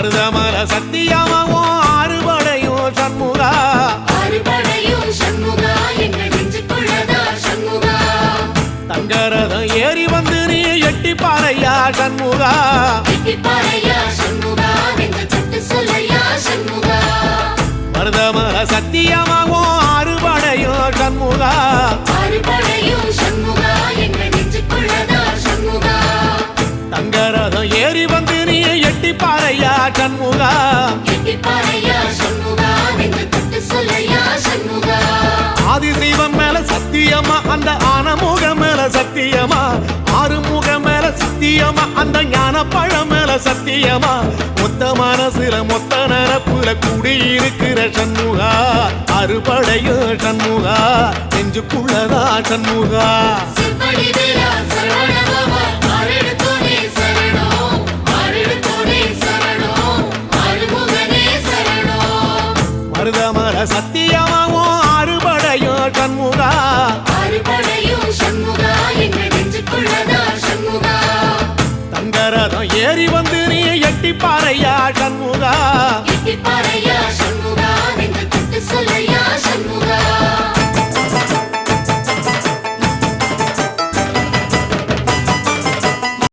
மருதமல சத்தியமாவும் ஆறுபடையும் சண்முகா ஆறுபடையும் சண்முகா எங்க நெஞ்சுக்குள்ளதா சண்முகா தங்கரதம் ஏறி வந்து நீ எட்டி பாறையா சண்முகா எட்டி பாறையா சண்முகா எங்க சட்டு சொல்லையா சண்முகா மருதமல சத்தியமாவும் ஆறுபடையும் சண்முகா ஆறுபடையும் சண்முகா எங்க நெஞ்சுக்குள்ளதா சண்முகா தங்கரதம் ஏறி வந்து நீ எட்டி பாறையா சண்முகா எட்டி பாறையா சண்முகா எங்க சட்டு சொல்லையா சண்முகா ஆதிசைவம் மேல சத்தியமா அந்த ஆனமுக மேல சத்தியமா ஆறுமுக மேல சத்தியமா அந்த ஞான பழம் மேல சத்தியமா மொத்த மனசுல மொத்த நரப்புல கூடியிருக்கிற சண்முகா அறுபடையும் சண்முகா நெஞ்சுக்குள்ளதா சண்முகா சிவடி வேலா சரவணபவா ஆரெடுத்தோனே சரணம் ஆரெடுத்தோனே சரணம் ஆறுமுகனே சரணம் மருதமர சத்தியமாவும் அறுபடையும் சண்முகா ஆறுபடையும் சண்முகா எங்க நெஞ்சுக்குள்ளதா சண்முகா தங்கரதம் ஏறி வந்து நீ எட்டி பாறையா சண்முகா எட்டி பாறையா சண்முகா எங்க சட்டு சொல்லையா